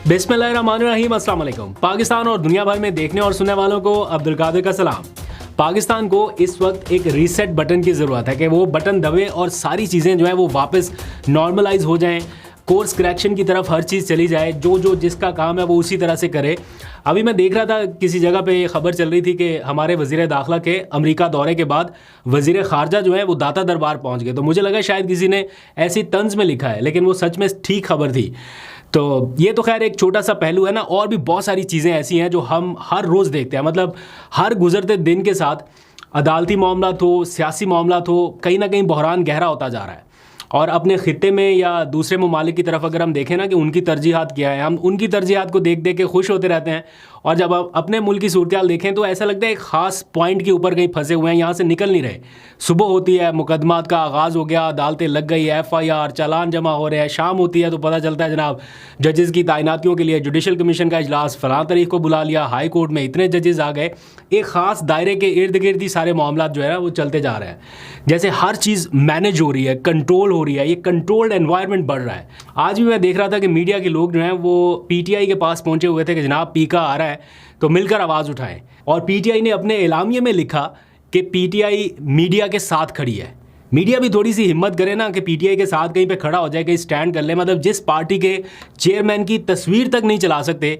बिस्मिल्लाहिर्रहमानिर्रहीम, अस्सलाम वालेकुम। पाकिस्तान और दुनिया भर में देखने और सुनने वालों को अब्दुल कादिर का सलाम। पाकिस्तान को इस वक्त एक रीसेट बटन की ज़रूरत है कि वो बटन दबे और सारी चीज़ें जो है वो वापस नॉर्मलाइज हो जाएं, कोर्स करेक्शन की तरफ हर चीज़ चली जाए, जो जिसका काम है वो उसी तरह से करे। अभी मैं देख रहा था किसी जगह पे खबर चल रही थी कि हमारे वज़ीर दाखिला के अमेरिका दौरे के बाद वज़ीर ख़ारजा जो है वो दाता दरबार पहुंच गए। तो मुझे लगा शायद किसी ने ऐसी तंज में लिखा है, लेकिन वो सच में ठीक खबर थी। तो ये तो खैर एक छोटा सा पहलू है ना, और भी बहुत सारी चीज़ें ऐसी हैं जो हम हर रोज़ देखते हैं। मतलब हर गुजरते दिन के साथ अदालती मामला हो, सियासी मामला हो, कहीं ना कहीं बहरान गहरा होता जा रहा है। और अपने ख़ित्ते में या दूसरे ममालिक की तरफ अगर हम देखें ना कि उनकी तरजीहात क्या है, हम उनकी तरजीहात को देख देख के खुश होते रहते हैं। और जब आप अपने मुल्क की सूरत हाल देखें तो ऐसा लगता है एक ख़ास पॉइंट के ऊपर कहीं फंसे हुए हैं, यहाँ से निकल नहीं रहे। सुबह होती है, मुकदमात का आगाज़ हो गया, अदालतें लग गई, FIR चालान जमा हो रहे हैं। शाम होती है तो पता चलता है जनाब जजेस की तैनातियों के लिए जुडिशल कमीशन का इजलास फ़लाँ तारीख को बुला लिया, हाई कोर्ट में इतने जजेस आ गए। एक ख़ास दायरे के इर्द गिर्द ही सारे मामला जो है ना वो चलते जा रहे हैं, जैसे हर चीज़ मैनेज हो रही है, कंट्रोल हो रही है, ये कंट्रोल्ड एनवायरनमेंट बढ़ रहा है। आज भी मैं देख रहा था कि मीडिया के लोग जो हैं वो PTI के पास पहुँचे हुए थे कि जनाब पीका आ रहा है तो मिलकर आवाज़ उठाएं। और PTI ने अपने एलामिये में लिखा कि PTI मीडिया के साथ खड़ी है। मीडिया भी थोड़ी सी हिम्मत करे ना कि PTI के साथ कहीं पे खड़ा हो जाए, कहीं स्टैंड कर ले। मतलब जिस पार्टी के चेयरमैन की तस्वीर तक नहीं चला सकते,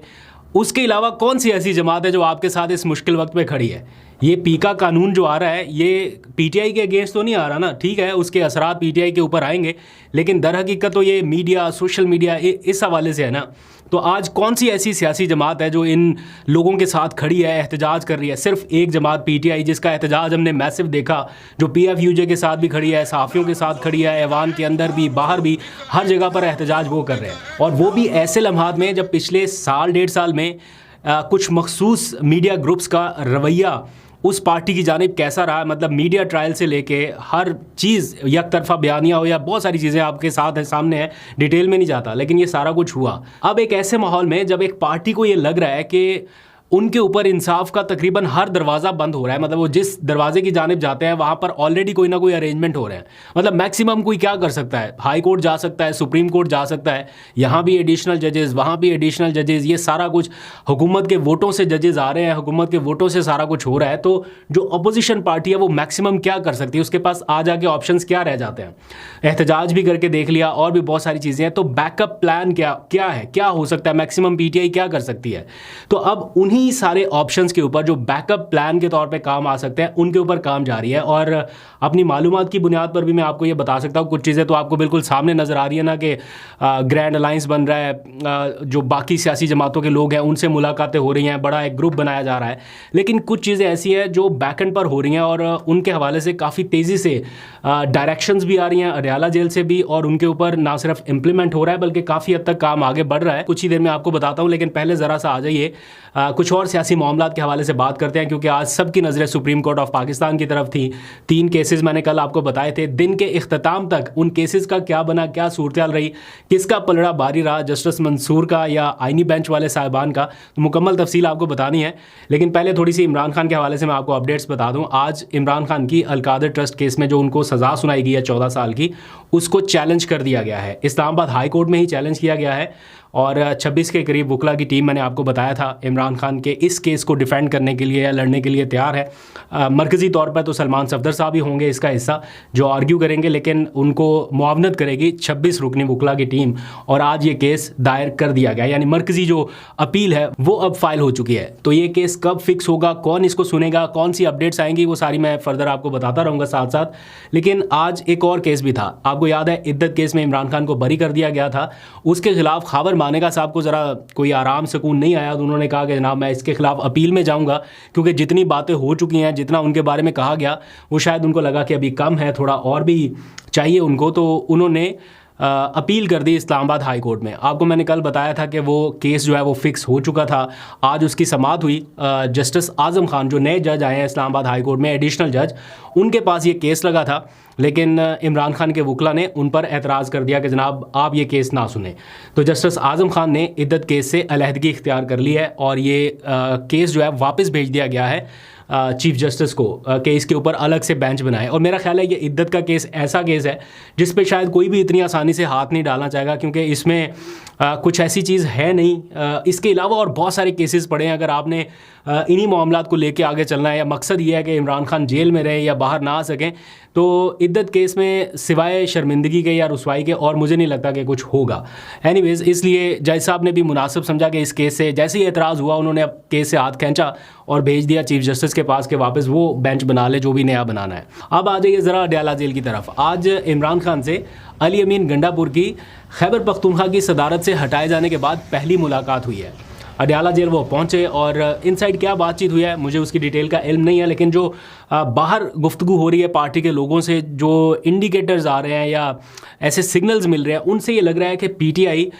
उसके अलावा कौन सी ऐसी जमात है जो आपके साथ इस मुश्किल वक्त पे खड़ी है। ये पीका कानून जो आ रहा है ये PTI के अगेंस्ट तो नहीं आ रहा ना, ठीक है उसके असरात PTI के ऊपर आएंगे, लेकिन दर हकीकत तो ये मीडिया, सोशल मीडिया इस हवाले से है ना। तो आज कौन सी ऐसी सियासी जमात है जो इन लोगों के साथ खड़ी है, एहतजाज कर रही है? सिर्फ एक जमात PTI, जिसका एहतजाज हमने मैसिव देखा, जो PFUJ के साथ भी खड़ी है, सहाफ़ियों के साथ खड़ी है, ऐवान के अंदर भी बाहर भी हर जगह पर एहतजाज वो कर रहे हैं। और वो भी ऐसे लम्हात में जब पिछले साल डेढ़ साल में कुछ मखसूस मीडिया ग्रुप्स का रवैया उस पार्टी की जानिब कैसा रहा। मतलब मीडिया ट्रायल से लेके हर चीज़, एक तरफा बयानिया हो या बहुत सारी चीज़ें आपके साथ है, सामने है, डिटेल में नहीं जाता, लेकिन ये सारा कुछ हुआ। अब एक ऐसे माहौल में जब एक पार्टी को ये लग रहा है कि उनके ऊपर इंसाफ का तकरीबन हर दरवाज़ा बंद हो रहा है, मतलब वो जिस दरवाजे की जानिब जाते हैं वहाँ पर ऑलरेडी कोई ना कोई अरेंजमेंट हो रहे हैं। मतलब मैक्सिमम कोई क्या कर सकता है, हाई कोर्ट जा सकता है, सुप्रीम कोर्ट जा सकता है, यहाँ भी एडिशनल जजेस, वहाँ भी एडिशनल जजेस, ये सारा कुछ हुकूमत के वोटों से जजेस आ रहे हैं, हुकूमत के वोटों से सारा कुछ हो रहा है। तो जो अपोजिशन पार्टी है वो मैक्सिमम क्या कर सकती है, उसके पास आ जाके ऑप्शंस क्या रह जाते हैं? एहतजाज भी करके देख लिया और भी बहुत सारी चीज़ें हैं। तो बैकअप प्लान क्या है, क्या हो सकता है, मैक्सिमम PTI क्या कर सकती है? तो अब उन्हीं सारे ऑप्शंस के ऊपर जो बैकअप प्लान के तौर पे काम आ सकते हैं उनके ऊपर काम जारी है। और अपनी मालूमात की बुनियाद पर भी मैं आपको ये बता सकता हूँ, कुछ चीज़ें तो आपको बिल्कुल सामने नज़र आ रही है ना कि ग्रैंड अलायंस बन रहा है, जो बाकी सियासी जमातों के लोग हैं उनसे मुलाकातें हो रही हैं, बड़ा एक ग्रुप बनाया जा रहा है। लेकिन कुछ चीज़ें ऐसी हैं जो बैक एंड पर हो रही हैं और उनके हवाले से काफ़ी तेज़ी से डायरेक्शंस भी आ रही हैं अडयाला जेल से भी, और उनके ऊपर ना सिर्फ इम्प्लीमेंट हो रहा है बल्कि काफ़ी हद तक काम आगे बढ़ रहा है। कुछ ही देर में आपको बताता हूँ, लेकिन पहले ज़रा सा आ जाइए कुछ और सियासी मामलात के हवाले से बात करते हैं, क्योंकि आज सबकी नज़रें सुप्रीम कोर्ट ऑफ पाकिस्तान की तरफ थी। 3 केसेस मैंने कल आपको बताए थे। दिन के इख्तिताम तक उन केसेस का क्या बना, क्या सूरत हाल रही, किसका पलड़ा भारी रहा, जस्टिस मंसूर का या आइनी बेंच वाले साहिबान का, तो मुकम्मल तफसील आपको बतानी है। लेकिन पहले थोड़ी सी इमरान खान के हवाले से मैं आपको अपडेट्स बता दूँ। आज इमरान खान की अलकादर ट्रस्ट केस में जो उनको सज़ा सुनाई गई है 14 साल की, उसको चैलेंज कर दिया गया है। इस्लामाबाद हाई कोर्ट में ही चैलेंज किया गया है और 26 के करीब वकला की टीम, मैंने आपको बताया था, इमरान खान के इस केस को डिफेंड करने के लिए या लड़ने के लिए तैयार है। मरकज़ी तौर पर तो सलमान सफदर साहब ही होंगे इसका हिस्सा जो आर्ग्यू करेंगे, लेकिन उनको मुआवनत करेगी 26 रुकनी वकला की टीम। और आज ये केस दायर कर दिया गया, यानी मरकज़ी जो अपील है वो अब फाइल हो चुकी है। तो ये केस कब फिक्स होगा, कौन इसको सुनेगा, कौन सी अपडेट्स आएंगी, वो सारी मैं फर्दर आपको बताता रहूँगा साथ साथ। लेकिन आज एक और केस भी था, आपको याद है इद्दत केस में इमरान खान को बरी कर दिया गया था। उसके खिलाफ खबर मानेगा साहब को ज़रा कोई आराम सुकून नहीं आया, तो उन्होंने कहा कि जनाब मैं इसके खिलाफ अपील में जाऊंगा, क्योंकि जितनी बातें हो चुकी हैं, जितना उनके बारे में कहा गया, वो शायद उनको लगा कि अभी कम है, थोड़ा और भी चाहिए उनको। तो उन्होंने अपील कर दी इस्लामाबाद हाई कोर्ट में। आपको मैंने कल बताया था कि वो केस जो है वो फिक्स हो चुका था। आज उसकी समाअत हुई। जस्टिस आज़म खान जो नए जज आए हैं इस्लामाबाद हाई कोर्ट में, एडिशनल जज, उनके पास ये केस लगा था, लेकिन इमरान खान के वकला ने उन पर एतराज़ कर दिया कि जनाब आप ये केस ना सुने। तो जस्टिस आज़म खान ने इद्दत केस से अलहदगी इख्तियार कर ली है और ये केस जो है वापस भेज दिया गया है चीफ जस्टिस को कि इसके ऊपर अलग से बेंच बनाए। और मेरा ख्याल है ये इद्दत का केस ऐसा केस है जिस पे शायद कोई भी इतनी आसानी से हाथ नहीं डालना चाहेगा, क्योंकि इसमें कुछ ऐसी चीज़ है नहीं। इसके अलावा और बहुत सारे केसेस पड़े हैं। अगर आपने इन्हीं मामलात को लेके आगे चलना है या मकसद ये है कि इमरान खान जेल में रहे या बाहर ना आ सकें, तो इद्दत केस में सिवाय शर्मिंदगी के या रुसवाई के और मुझे नहीं लगता कि कुछ होगा। एनीवेज, इसलिए जज साहब ने भी मुनासिब समझा कि इस केस से जैसे ही एतराज़ हुआ उन्होंने अब केस से हाथ खींचा और भेज दिया चीफ जस्टिस के पास कि वापस वो बेंच बना ले जो भी नया बनाना है। अब आ जाइए ज़रा अडयाला जेल की तरफ। आज इमरान खान से अली अमीन गंडापुर की खैबर पख्तूनख्वा की सदारत से हटाए जाने के बाद पहली मुलाकात हुई है। अडयाला जेल वो पहुंचे और इनसाइड क्या बातचीत हुई है मुझे उसकी डिटेल का इल्म नहीं है, लेकिन जो बाहर गुफ्तगू हो रही है पार्टी के लोगों से, जो इंडिकेटर्स आ रहे हैं या ऐसे सिग्नल्स मिल रहे हैं, उनसे ये लग रहा है कि पीटीआई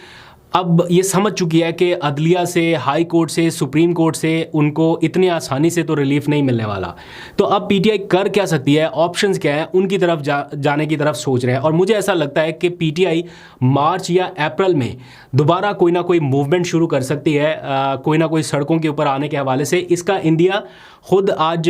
अब ये समझ चुकी है कि अदलिया से, हाई कोर्ट से, सुप्रीम कोर्ट से उनको इतनी आसानी से तो रिलीफ नहीं मिलने वाला। तो अब पीटीआई कर क्या सकती है, ऑप्शंस क्या हैं, उनकी तरफ जाने की तरफ सोच रहे हैं। और मुझे ऐसा लगता है कि पीटीआई मार्च या अप्रैल में दोबारा कोई ना कोई मूवमेंट शुरू कर सकती है, कोई ना कोई सड़कों के ऊपर आने के हवाले से। इसका इंडिया खुद आज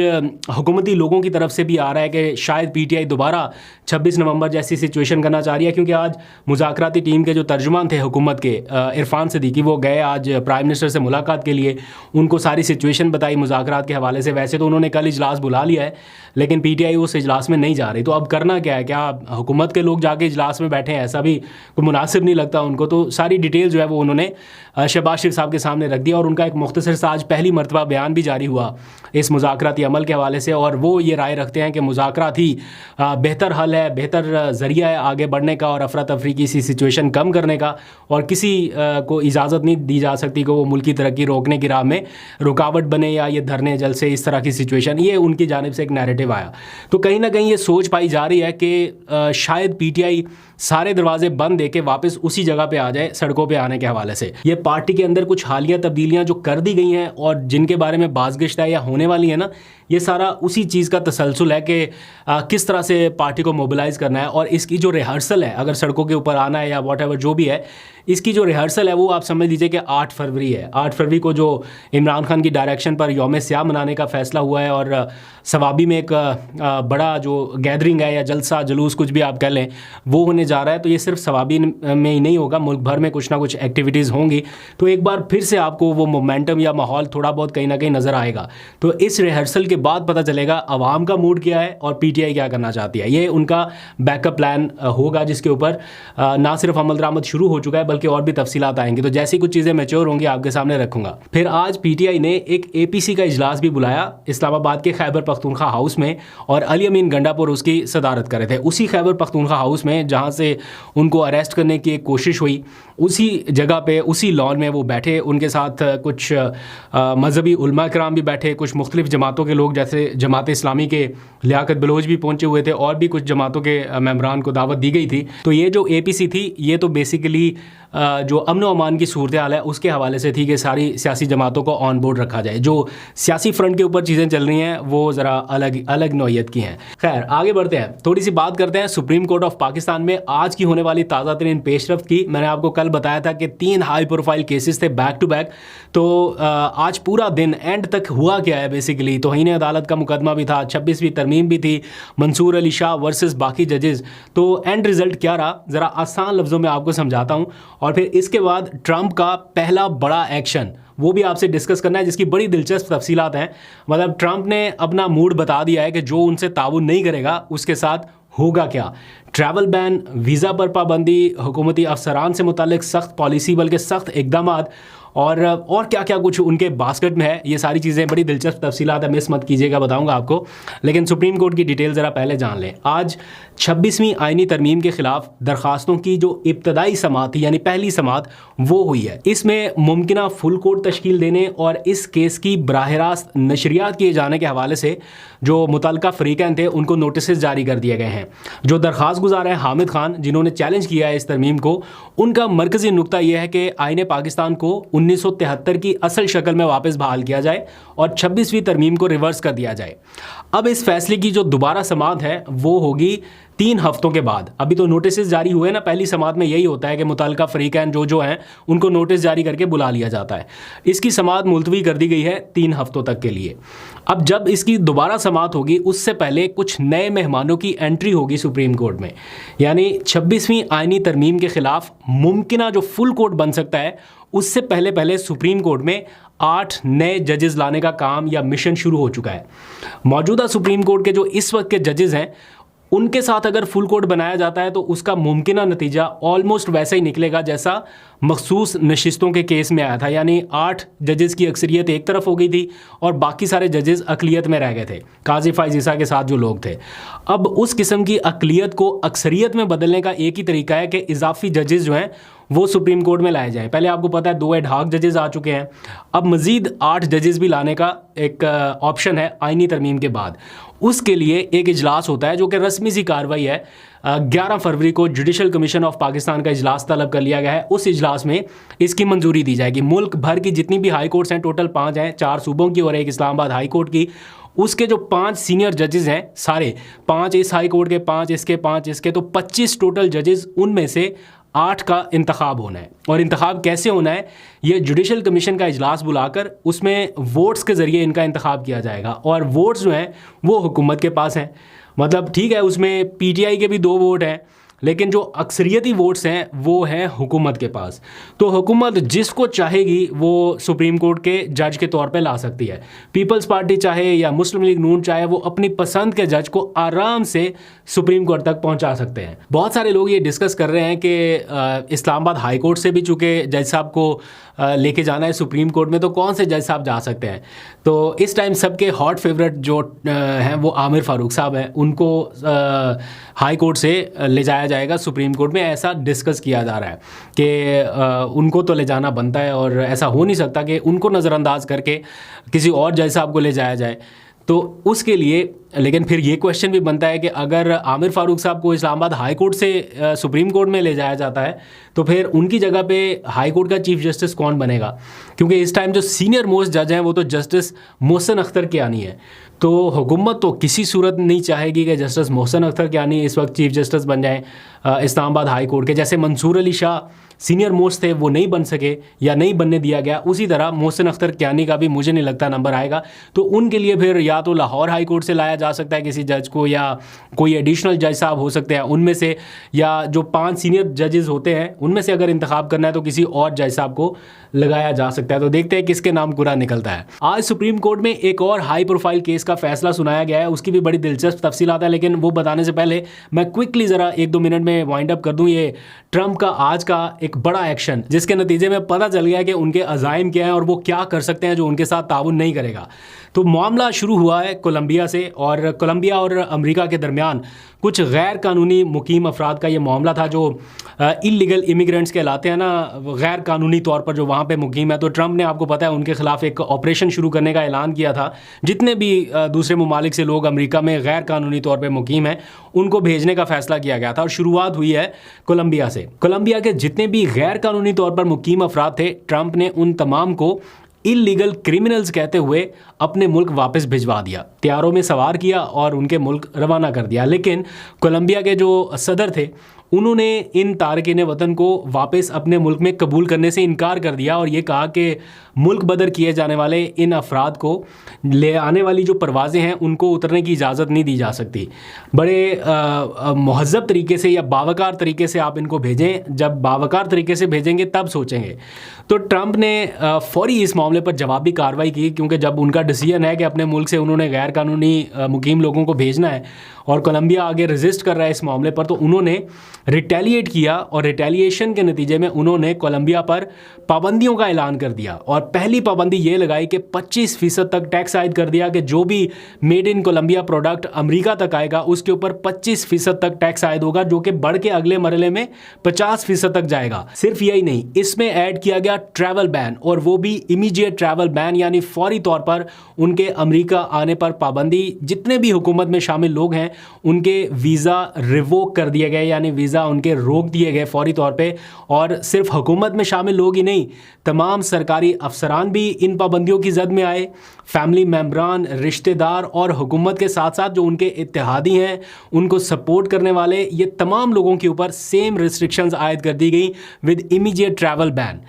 हुकूमती लोगों की तरफ से भी आ रहा है कि शायद पीटीआई दोबारा 26 नवंबर जैसी सिचुएशन करना चाह रही है, क्योंकि आज मुज़ाकराती टीम के जो तर्जुमान थे हुकूमत के, इरफान सिद्दीकी, वो गए आज प्राइम मिनिस्टर से मुलाकात के लिए, उनको सारी सिचुएशन बताई मुज़ाकरात के हवाले से। वैसे तो उन्होंने कल इजलास बुला लिया है, लेकिन पीटीआई उस इजलास में नहीं जा रही। तो अब करना क्या है, क्या हुकूमत के लोग जाके इजलास में बैठे हैं, ऐसा भी कोई मुनासिब नहीं लगता उनको। तो सारी डिटेल जो है वो उन्होंने शहबाज शरीफ साहब के सामने रख दिया और उनका एक मुख्तसर सा आज पहली मरतबा बयान भी जारी हुआ इस मुज़ाकराती अमल के हवाले से। और वो ये राय रखते हैं कि मुज़ाकरात ही बेहतर हल है, बेहतर ज़रिया है आगे बढ़ने का और अफरा तफरी की सी सिचुएशन कम करने का, और किसी को इजाज़त नहीं दी जा सकती कि वो मुल्की तरक्की रोकने की राह में रुकावट बने या ये धरने जलसे इस तरह की सिचुएशन। ये उनकी जानिब से एक नैरेटिव आया। तो कहीं ना कहीं ये सोच पाई जा रही है कि शायद पीटीआई सारे दरवाजे बंद दे के वापस उसी जगह पे आ जाए सड़कों पे आने के हवाले से। ये पार्टी के अंदर कुछ हालिया तब्दीलियां जो कर दी गई हैं और जिनके बारे में बाज़गिश्त है या होने वाली है ना, ये सारा उसी चीज़ का तसलसल है कि किस तरह से पार्टी को मोबिलाइज़ करना है। और इसकी जो रिहर्सल है, अगर सड़कों के ऊपर आना है या वॉट जो भी है, इसकी जो रिहर्सल है वो आप समझ लीजिए कि 8 फरवरी है। 8 फरवरी को जो इमरान खान की डायरेक्शन पर यौम सियाह मनाने का फ़ैसला हुआ है और सवाबी में एक बड़ा जो गैदरिंग है या जलसा जुलूस कुछ भी आप कह लें वो होने जा रहा है। तो ये सिर्फ सवाबी में ही नहीं होगा, मुल्क भर में कुछ ना कुछ एक्टिविटीज़ होंगी। तो एक बार फिर से आपको वो मोमेंटम या माहौल थोड़ा बहुत कहीं ना कहीं नज़र आएगा। तो इस रिहर्सल के बाद पता चलेगा अवाम का मूड क्या है और पीटीआई क्या करना चाहती है। ये उनका बैकअप प्लान होगा जिसके ऊपर ना सिर्फ अमल दरामद शुरू हो चुका है बल्कि और भी तफसीलात आएंगी। तो जैसी कुछ चीज़ें मैच्योर होंगी आपके सामने रखूंगा। फिर आज पीटीआई ने एक एपीसी का इजलास भी बुलाया इस्लामाबाद के खैबर पख्तूनख्वा हाउस में, और अली अमीन गंडापुर उसकी सदारत कर रहे थे। उसी खैबर पख्तूनख्वा हाउस में जहाँ से उनको अरेस्ट करने की एक कोशिश हुई, उसी जगह पे उसी लॉन में वो बैठे। उनके साथ कुछ मजहबी उलमा कराम भी बैठे, कुछ मुख्तलिफ जमातों के लोग जैसे जमात इस्लामी के लियाकत बलोच भी पहुंचे हुए थे और भी कुछ जमातों के मेंबरान को दावत दी गई थी। तो ये जो एपीसी थी ये तो बेसिकली जो अमन व अमान की सूरत हाल है उसके हवाले से थी कि सारी सियासी जमातों को ऑन बोर्ड रखा जाए। जो सियासी फ्रंट के ऊपर चीज़ें चल रही हैं वो ज़रा अलग अलग नौइयत की हैं। खैर आगे बढ़ते हैं, थोड़ी सी बात करते हैं सुप्रीम कोर्ट ऑफ पाकिस्तान में आज की होने वाली ताज़ा तरीन पेशरफ्त की। मैंने आपको कल बताया था कि 3 हाई प्रोफाइल केसेस थे बैक टू बैक। तो आज पूरा दिन एंड तक हुआ क्या है बेसिकली, तौहीन अदालत का मुकदमा भी था, 26वीं तरमीम भी थी, मंसूर अली शाह वर्सेस बाकी जजेस। तो एंड रिजल्ट क्या रहा ज़रा आसान लफ्ज़ों में आपको समझाता हूँ, और फिर इसके बाद ट्रंप का पहला बड़ा एक्शन वो भी आपसे डिस्कस करना है जिसकी बड़ी दिलचस्प तफसीलात हैं। मतलब ट्रंप ने अपना मूड बता दिया है कि जो उनसे ताउन नहीं करेगा उसके साथ होगा क्या। ट्रैवल बैन, वीज़ा पर पाबंदी, हुकूमती अफसरान से मुतालिक सख्त पॉलिसी बल्कि सख्त इकदामात और क्या क्या कुछ उनके बास्केट में है। ये सारी चीज़ें बड़ी दिलचस्प तफसीलात है, मिस मत कीजिएगा, बताऊंगा आपको। लेकिन सुप्रीम कोर्ट की डिटेल ज़रा पहले जान लें। आज 26वीं आइनी तरमीम के ख़िलाफ़ दरख्वास्तों की जो इब्तदाई समाअत थी यानी पहली समाअत वो हुई है। इसमें मुमकिना फुल कोर्ट तश्कील देने और इस केस की बराह रास्त नशरियात किए जाने के हवाले से जो मुतल्लिका फ़रीक़ैन थे उनको नोटिस जारी कर दिए गए हैं। जो दरख्वास्त गुजार हैं हामिद खान, जिन्होंने चैलेंज किया है इस तरमीम को, उनका मरकज़ी नुक्ता यह है कि आईने पाकिस्तान को 1973 की असल शक्ल में वापस बहाल किया जाए और 26वीं तरमीम को रिवर्स कर दिया जाए। अब इस फैसले की जो दोबारा समाअत है वो होगी 3 हफ्तों के बाद। अभी तो नोटिस जारी हुए ना, पहली समाअत में यही होता है कि मुतल्लिका फरीकैन जो हैं उनको नोटिस जारी करके बुला लिया जाता है। इसकी समाअत मुलतवी कर दी गई है 3 हफ्तों तक के लिए। अब जब इसकी दोबारा समाअत होगी उससे पहले कुछ नए मेहमानों की एंट्री होगी सुप्रीम कोर्ट में, यानी 26वीं आईनी तरमीम के खिलाफ मुमकिना जो फुल कोर्ट बन सकता है उससे पहले पहले सुप्रीम कोर्ट में 8 नए जजेस लाने का काम या मिशन शुरू हो चुका है। मौजूदा सुप्रीम कोर्ट के जो इस वक्त के जजेस हैं उनके साथ अगर फुल कोर्ट बनाया जाता है तो उसका मुमकिना नतीजा ऑलमोस्ट वैसा ही निकलेगा जैसा मखसूस नशिस्तों के केस में आया था, यानी 8 जजेस की अक्सरियत एक तरफ हो गई थी और बाकी सारे जजेस अकलियत में रह गए थे, काजी फाइज ईसा के साथ जो लोग थे। अब उस किस्म की अकलियत को अक्सरियत में बदलने का एक ही तरीका है कि इजाफी जजेस जो हैं वो सुप्रीम कोर्ट में लाए जाएं। पहले आपको पता है 2 एडहॉक जजेस आ चुके हैं, अब मज़ीद 8 जजेस भी लाने का एक ऑप्शन है आईनी तरमीम के बाद। उसके लिए एक इजलास होता है जो कि रस्मी सी कार्रवाई है। 11 फरवरी को जुडिशल कमीशन ऑफ पाकिस्तान का इजलास तलब कर लिया गया है। उस इजलास में इसकी मंजूरी दी जाएगी। मुल्क भर की जितनी भी हाई कोर्ट्स हैं, टोटल 5 हैं, 4 सूबों की और एक इस्लामाबाद हाई कोर्ट की, उसके जो 5 सीनियर जजेस हैं, सारे 5 इस हाई कोर्ट के, 5 इसके, 5 इसके, तो 25 टोटल जजेस, उनमें से 8 का इंतखाब होना है। और इंतखाब कैसे होना है, ये जुडिशल कमीशन का इजलास बुलाकर उसमें वोट्स के ज़रिए इनका इंतखाब किया जाएगा। और वोट्स जो हैं वो हुकूमत के पास हैं, मतलब ठीक है उसमें पीटीआई के भी 2 वोट हैं, लेकिन जो अक्सरियती वोट्स हैं वो हैं हुकूमत के पास। तो हुकूमत जिसको चाहेगी वो सुप्रीम कोर्ट के जज के तौर पे ला सकती है। पीपल्स पार्टी चाहे या मुस्लिम लीग नून चाहे, वो अपनी पसंद के जज को आराम से सुप्रीम कोर्ट तक पहुंचा सकते हैं। बहुत सारे लोग ये डिस्कस कर रहे हैं कि इस्लामाबाद हाई कोर्ट से भी चूँकि जज साहब को लेके जाना है सुप्रीम कोर्ट में, तो कौन से जज साहब जा सकते हैं। तो इस टाइम सबके हॉट फेवरेट जो हैं वो आमिर फारूक साहब हैं, उनको हाई कोर्ट से ले जाया जाएगा सुप्रीम कोर्ट में, ऐसा डिस्कस किया जा रहा है कि उनको तो ले जाना बनता है और ऐसा हो नहीं सकता कि उनको नज़रअंदाज करके किसी और जज साहब को ले जाया जाए। तो उसके लिए लेकिन फिर ये क्वेश्चन भी बनता है कि अगर आमिर फारूक साहब को इस्लामाबाद हाई कोर्ट से सुप्रीम कोर्ट में ले जाया जाता है तो फिर उनकी जगह पे हाई कोर्ट का चीफ जस्टिस कौन बनेगा, क्योंकि इस टाइम जो सीनियर मोस्ट जज हैं वो तो जस्टिस मोहसिन अख्तर कियानी है। तो हुकूमत तो किसी सूरत नहीं चाहेगी कि जस्टिस मोहसिन अख्तर कियानी इस वक्त चीफ जस्टिस बन जाएँ इस्लामाबाद हाई कोर्ट के। जैसे मंसूर अली शाह सीनियर मोस्ट थे, वो नहीं बन सके या नहीं बनने दिया गया, उसी तरह मोहसिन अख्तर कियानी का भी मुझे नहीं लगता नंबर आएगा। तो उनके लिए फिर या तो लाहौर हाई कोर्ट से लाया जा सकता है किसी जज को, या कोई एडिशनल जज साहब हो सकते हैं उनमें से, या जो 5 सीनियर जजेस होते हैं उनमें से अगर इंतखाब करना है तो किसी और जज साहब को लगाया जा सकता है। तो देखते हैं किसके नाम पूरा निकलता है। आज सुप्रीम कोर्ट में एक और हाई प्रोफाइल केस का फैसला सुनाया गया है, उसकी भी बड़ी दिलचस्प तफसीलात है, लेकिन वो बताने से पहले मैं क्विकली ज़रा 1-2 मिनट में वाइंड अप कर दूँ ये ट्रंप का आज का एक बड़ा एक्शन, जिसके नतीजे में पता चल गया कि उनके अज़ाइम क्या हैं और वो क्या कर सकते हैं जो उनके साथ ताउन नहीं करेगा। तो मामला शुरू हुआ है कोलंबिया से, और कोलंबिया और अमेरिका के दरमियान कुछ गैर कानूनी मुकीम अफराद का ये मामला था जो इलीगल इमिग्रेंट्स कहलाते हैं ना, गैर कानूनी तौर पर जो वहाँ पे मुकीम है। तो ट्रंप ने, आपको पता है, उनके खिलाफ एक ऑपरेशन शुरू करने का ऐलान किया था। जितने भी दूसरे ममालिक से लोग अमेरिका में गैर कानूनी तौर पर मुकीम हैं उनको भेजने का फैसला किया गया था, और शुरुआत हुई है कोलंबिया से। कोलंबिया के जितने भी गैर कानूनी तौर पर मुकीम अफराद थे, ट्रंप ने उन तमाम को इलीगल क्रिमिनल्स कहते हुए अपने मुल्क वापस भिजवा दिया, तैयारों में सवार किया और उनके मुल्क रवाना कर दिया। लेकिन कोलंबिया के जो सदर थे उन्होंने इन तारकीन वतन को वापस अपने मुल्क में कबूल करने से इनकार कर दिया और ये कहा कि मुल्क बदर किए जाने वाले इन अफराद को ले आने वाली जो परवाज़ें हैं उनको उतरने की इजाज़त नहीं दी जा सकती। बड़े महज़ब तरीके से या बावकार तरीके से आप इनको भेजें, जब बावकार तरीके से भेजेंगे तब सोचेंगे। तो ट्रंप ने फौरी इस मामले पर जवाबी कार्रवाई की, क्योंकि जब उनका डिसीजन है कि अपने मुल्क से उन्होंने गैर कानूनी मुकीम लोगों को भेजना है और कोलंबिया आगे रेजिस्ट कर रहा है इस मामले पर, तो उन्होंने रिटेलिएट किया और रिटेलिएशन के नतीजे में उन्होंने कोलंबिया पर पाबंदियों का ऐलान कर दिया। और पहली पाबंदी ये लगाई कि 25% तक टैक्स आयद कर दिया कि जो भी made in Colombia product America तक आएगा उसके ऊपर 25% तक टैक्स आयद होगा, जो कि बढ़ के अगले मरहले में 50% तक जाएगा। सिर्फ यही नहीं, इसमें ऐड किया गया ट्रैवल बैन, और वो भी इमीडिएट ट्रैवल बैन, यानी फौरी तौर पर उनके अमेरिका आने पर पाबंदी। जितने भी हुकूमत में शामिल लोग हैं उनके वीज़ा रिवोक कर दिए गए, यानी वीज़ा उनके रोक दिए गए फौरी तौर पे। और सिर्फ हुकूमत में शामिल लोग ही नहीं, तमाम सरकारी अफसरान भी इन पाबंदियों की जद में आए। फैमिली मेम्बरान, रिश्तेदार और हुकूमत के साथ साथ जो उनके इत्तेहादी हैं, उनको सपोर्ट करने वाले, ये तमाम लोगों के ऊपर सेम रिस्ट्रिक्शंस आयद कर दी गई विद इमीडिएट ट्रैवल बैन।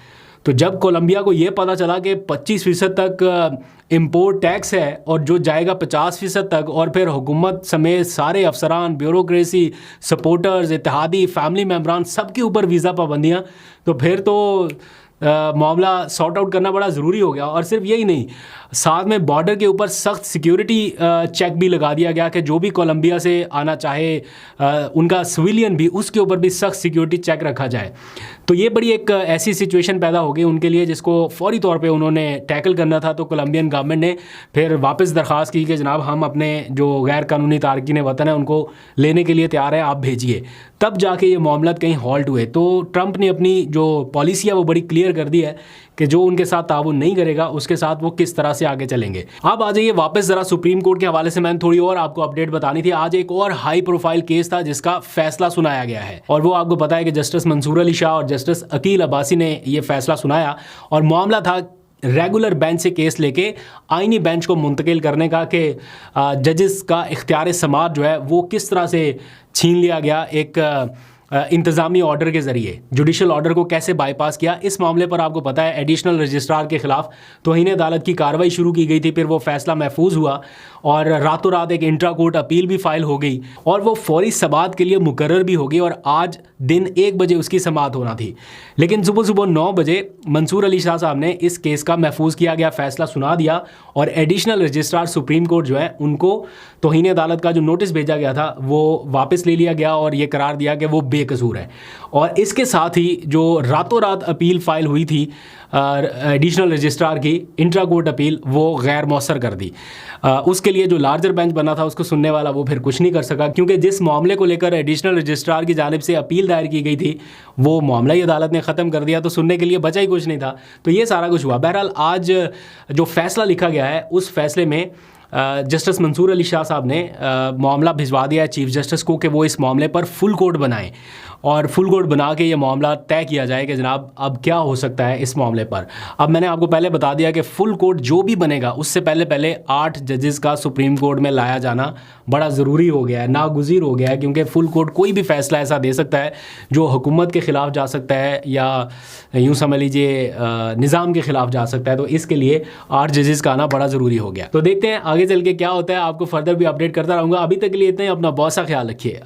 तो जब कोलंबिया को ये पता चला कि 25% तक इम्पोर्ट टैक्स है और जो जाएगा 50% तक, और फिर हुकूमत समेत सारे अफसरान, ब्यूरोक्रेसी, सपोर्टर्स, इत्तेहादी, फैमिली मेम्बरान, सबके ऊपर वीज़ा पाबंदियाँ, तो फिर तो मामला सॉर्ट आउट करना बड़ा ज़रूरी हो गया। और सिर्फ यही नहीं, साथ में बॉर्डर के ऊपर सख्त सिक्योरिटी चेक भी लगा दिया गया कि जो भी कोलंबिया से आना चाहे, उनका सिविलियन भी, उसके ऊपर भी सख्त सिक्योरिटी चेक रखा जाए। तो ये बड़ी एक ऐसी सिचुएशन पैदा हो गई उनके लिए जिसको फौरी तौर पे उन्होंने टैकल करना था। तो कोलंबियन गवर्नमेंट ने फिर वापस दरख्वास्त की कि जनाब हम अपने जो गैर कानूनी तारकीन वतन है उनको लेने के लिए तैयार हैं, आप भेजिए। तब जाके ये मामला कहीं हॉल्ट हुए। तो ट्रंप ने अपनी जो पॉलिसी है वो बड़ी क्लियर कर दी है कि जो उनके साथ ताउन नहीं करेगा उसके साथ वो किस तरह से आगे चलेंगे। अब आ जाइए वापस ज़रा सुप्रीम कोर्ट के हवाले से मैंने थोड़ी और आपको अपडेट बतानी थी। आज एक और हाई प्रोफाइल केस था जिसका फैसला सुनाया गया है, और वो आपको पता है कि जस्टिस मंसूर अली शाह और जस्टिस अकील अब्बासी ने ये फैसला सुनाया। और मामला था रेगुलर बेंच से केस लेके आईनी बेंच को मुंतकिल करने का कि जजेस का इख्तियार समात जो है वो किस तरह से छीन लिया गया एक इंतज़ामी ऑर्डर के ज़रिए, जुडिशल ऑर्डर को कैसे बाईपास किया। इस मामले पर आपको पता है एडिशनल रजिस्ट्रार के ख़िलाफ़ तौहीन अदालत की कार्रवाई शुरू की गई थी, फिर वो फैसला महफूज हुआ और रातों रात एक इंट्रा कोर्ट अपील भी फाइल हो गई और वो फौरी समाअत के लिए मुकर्रर भी हो गई और आज दिन 1 बजे उसकी समाअत होना थी। लेकिन सुबह सुबह 9 बजे मंसूर अली शाह साहब ने इस केस का महफूज किया गया फैसला सुना दिया और एडिशनल रजिस्ट्रार सुप्रीम कोर्ट जो है उनको तौहीन अदालत का जो नोटिस भेजा गया था वो वापस ले लिया गया और ये करार दिया कि वो बेकसूर है। और इसके साथ ही जो रातों रात अपील फाइल हुई थी एडिशनल रजिस्ट्रार की इंट्रा कोर्ट अपील, वो गैर मौसर कर दी। उसके लिए जो लार्जर बेंच बना था उसको सुनने वाला वो फिर कुछ नहीं कर सका, क्योंकि जिस मामले को लेकर एडिशनल रजिस्ट्रार की जानिब से अपील दायर की गई थी वो मामला ही अदालत ने ख़त्म कर दिया, तो सुनने के लिए बचा ही कुछ नहीं था। तो ये सारा कुछ हुआ। बहरहाल आज जो फैसला लिखा गया है उस फैसले में जस्टिस मंसूर अली शाह साहब ने मामला भिजवा दिया है चीफ जस्टिस को कि वो इस मामले पर फुल कोर्ट बनाएं और फुल कोर्ट बना के ये मामला तय किया जाए कि जनाब अब क्या हो सकता है इस मामले पर। अब मैंने आपको पहले बता दिया कि फुल कोर्ट जो भी बनेगा उससे पहले 8 जजेस का सुप्रीम कोर्ट में लाया जाना बड़ा ज़रूरी हो गया है, नागुज़ीर हो गया है, क्योंकि फुल कोर्ट कोई भी फ़ैसला ऐसा दे सकता है जो हुकूमत के ख़िलाफ़ जा सकता है या यूँ समझ लीजिए निज़ाम के ख़िलाफ़ जा सकता है। तो इसके लिए 8 जजेस का आना बड़ा ज़रूरी हो गया। तो देखते हैं आगे चल के क्या होता है, आपको फर्दर भी अपडेट करता रहूँगा। अभी तक के लिए इतना ही, अपना बहुत सा ख्याल रखिए।